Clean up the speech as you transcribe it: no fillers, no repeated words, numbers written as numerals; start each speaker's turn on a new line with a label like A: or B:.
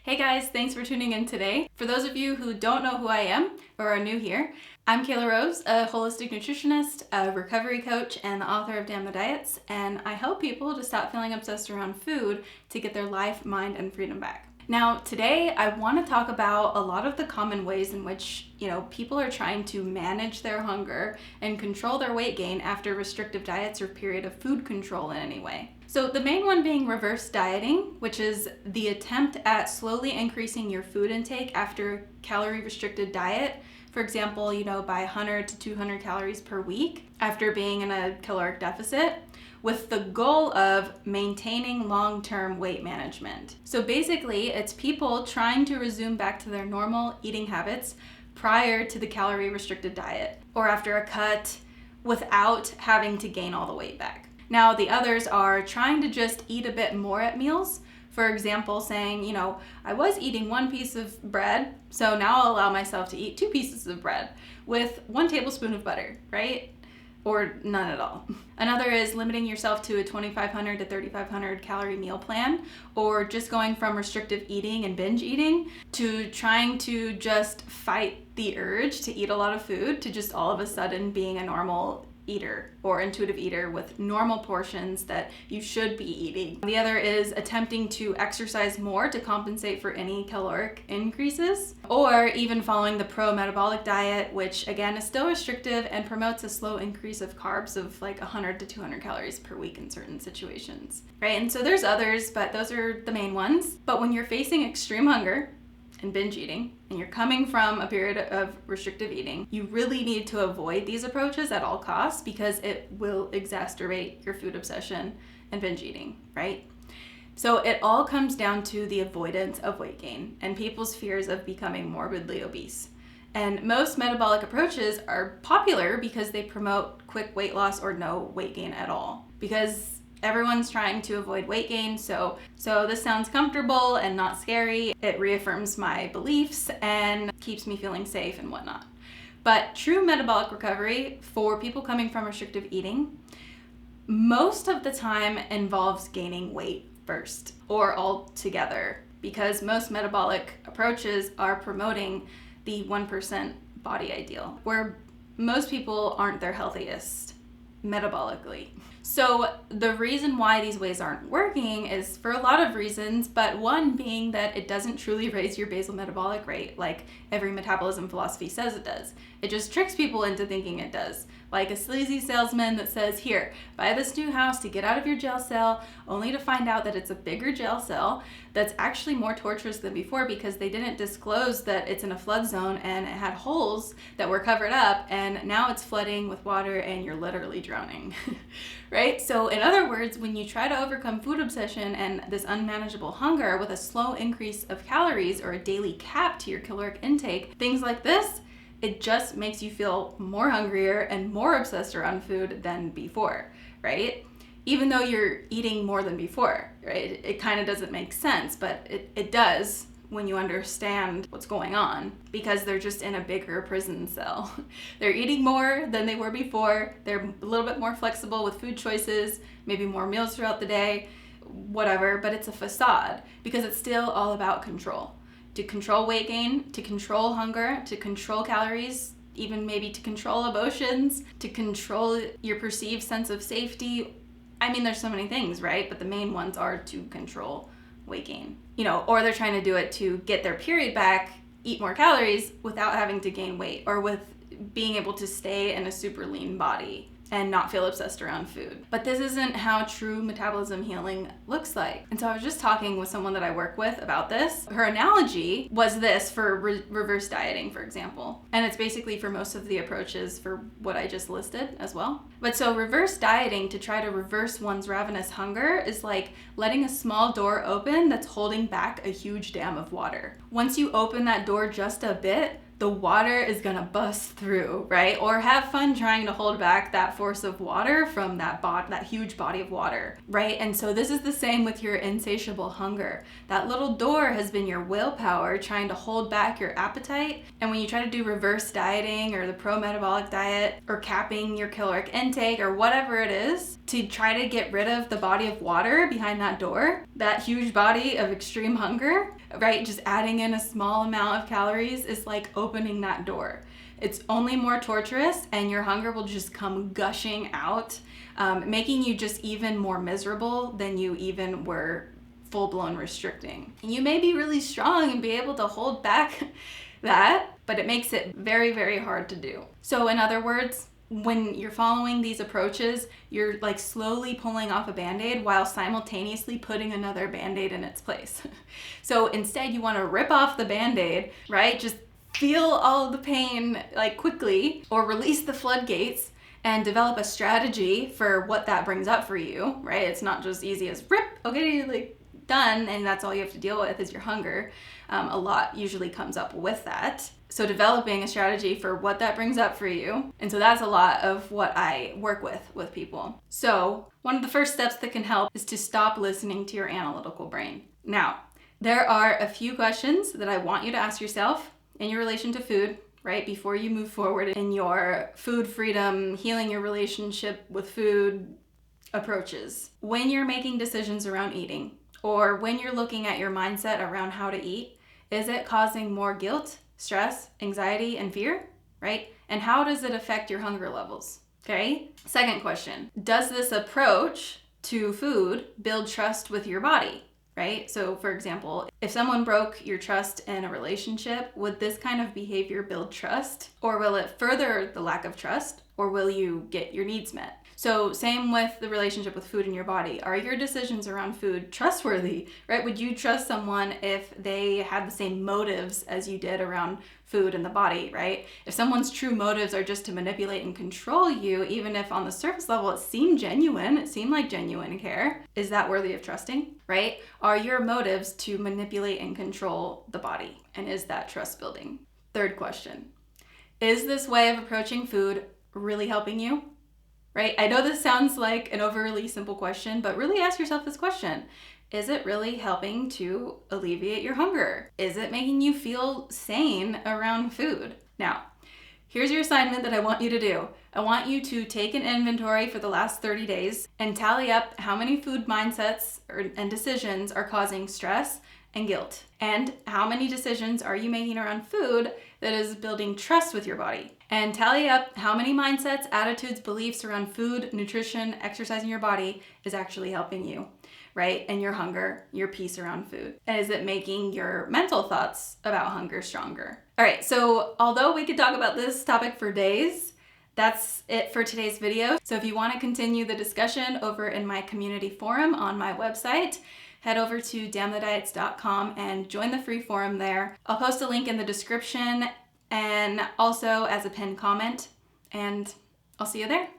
A: Hey guys, thanks for tuning in today. For those of you who don't know who I am or are new here, I'm Kayla Rose, a holistic nutritionist, a recovery coach, and the author of Damn the Diets, and I help people to stop feeling obsessed around food to get their life, mind, and freedom back. Now, today I want to talk about a lot of the common ways in which, people are trying to manage their hunger and control their weight gain after restrictive diets or period of food control in any way. So the main one being reverse dieting, which is the attempt at slowly increasing your food intake after calorie restricted diet. For example, by 100 to 200 calories per week after being in a caloric deficit, with the goal of maintaining long-term weight management. So basically, it's people trying to resume back to their normal eating habits prior to the calorie restricted diet or after a cut without having to gain all the weight back. Now, the others are trying to just eat a bit more at meals. For example, saying, I was eating 1 piece of bread, so now I'll allow myself to eat 2 pieces of bread with 1 tablespoon of butter, right? Or none at all. Another is limiting yourself to a 2,500 to 3,500 calorie meal plan, or just going from restrictive eating and binge eating to trying to just fight the urge to eat a lot of food to just all of a sudden being a normal eater or intuitive eater with normal portions that you should be eating. The other is attempting to exercise more to compensate for any caloric increases, or even following the pro-metabolic diet, which again is still restrictive and promotes a slow increase of carbs of like 100 to 200 calories per week in certain situations, right? And so there's others, but those are the main ones. But when you're facing extreme hunger and binge eating, and you're coming from a period of restrictive eating, you really need to avoid these approaches at all costs because it will exacerbate your food obsession and binge eating, right? So it all comes down to the avoidance of weight gain and people's fears of becoming morbidly obese. And most metabolic approaches are popular because they promote quick weight loss or no weight gain at all. Because everyone's trying to avoid weight gain, so this sounds comfortable and not scary. It reaffirms my beliefs and keeps me feeling safe and whatnot. But true metabolic recovery for people coming from restrictive eating most of the time involves gaining weight first or all together, because most metabolic approaches are promoting the 1% body ideal, where most people aren't their healthiest metabolically. So the reason why these ways aren't working is for a lot of reasons, but one being that it doesn't truly raise your basal metabolic rate like every metabolism philosophy says it does. It just tricks people into thinking it does. Like a sleazy salesman that says, here, buy this new house to get out of your jail cell, only to find out that it's a bigger jail cell that's actually more torturous than before because they didn't disclose that it's in a flood zone and it had holes that were covered up, and now it's flooding with water and you're literally drowning, right? So in other words, when you try to overcome food obsession and this unmanageable hunger with a slow increase of calories or a daily cap to your caloric intake, things like this, it just makes you feel more hungrier and more obsessed around food than before, right? Even though you're eating more than before, right? It kind of doesn't make sense, but it does when you understand what's going on, because they're just in a bigger prison cell. They're eating more than they were before. They're a little bit more flexible with food choices, maybe more meals throughout the day, whatever, but it's a facade because it's still all about control. To control weight gain, to control hunger, to control calories, even maybe to control emotions, to control your perceived sense of safety. I mean, there's so many things, right? But the main ones are to control weight gain. Or they're trying to do it to get their period back, eat more calories without having to gain weight, or with being able to stay in a super lean body and not feel obsessed around food. But this isn't how true metabolism healing looks like. And so I was just talking with someone that I work with about this. Her analogy was this for reverse dieting, for example. And it's basically for most of the approaches for what I just listed as well. But so reverse dieting to try to reverse one's ravenous hunger is like letting a small door open that's holding back a huge dam of water. Once you open that door just a bit, the water is gonna bust through, right? Or have fun trying to hold back that force of water from that huge body of water, right? And so this is the same with your insatiable hunger. That little door has been your willpower trying to hold back your appetite. And when you try to do reverse dieting or the pro-metabolic diet or capping your caloric intake or whatever it is to try to get rid of the body of water behind that door, that huge body of extreme hunger, right? Just adding in a small amount of calories is like opening that door. It's only more torturous, and your hunger will just come gushing out, making you just even more miserable than you even were full-blown restricting. And you may be really strong and be able to hold back that, but it makes it very, very hard to do. So in other words, when you're following these approaches, you're like slowly pulling off a Band-Aid while simultaneously putting another Band-Aid in its place. So instead you want to rip off the Band-Aid, right? Just feel all of the pain like quickly, or release the floodgates and develop a strategy for what that brings up for you, right? It's not just easy as rip, okay, like done, and that's all you have to deal with is your hunger. A lot usually comes up with that. So developing a strategy for what that brings up for you. And so that's a lot of what I work with people. So one of the first steps that can help is to stop listening to your analytical brain. Now, there are a few questions that I want you to ask yourself in your relation to food, right? Before you move forward in your food freedom, healing your relationship with food approaches. When you're making decisions around eating, or when you're looking at your mindset around how to eat, is it causing more guilt, stress, anxiety, and fear, right? And how does it affect your hunger levels, okay? Second question, does this approach to food build trust with your body, right? So for example, if someone broke your trust in a relationship, would this kind of behavior build trust? Or will it further the lack of trust? Or will you get your needs met? So same with the relationship with food in your body. Are your decisions around food trustworthy, right? Would you trust someone if they had the same motives as you did around food in the body, right? If someone's true motives are just to manipulate and control you, even if on the surface level it seemed genuine, it seemed like genuine care, is that worthy of trusting, right? Are your motives to manipulate and control the body? And is that trust building? Third question, is this way of approaching food really helping you? Right? I know this sounds like an overly simple question, but really ask yourself this question. Is it really helping to alleviate your hunger? Is it making you feel sane around food? Now, here's your assignment that I want you to do. I want you to take an inventory for the last 30 days and tally up how many food mindsets and decisions are causing stress and guilt, and how many decisions are you making around food that is building trust with your body. And tally up how many mindsets, attitudes, beliefs around food, nutrition, exercising your body is actually helping you, right? And your hunger, your peace around food. And is it making your mental thoughts about hunger stronger? All right, so although we could talk about this topic for days, that's it for today's video. So if you want to continue the discussion over in my community forum on my website, head over to damnthediets.com and join the free forum there. I'll post a link in the description and also as a pinned comment, and I'll see you there.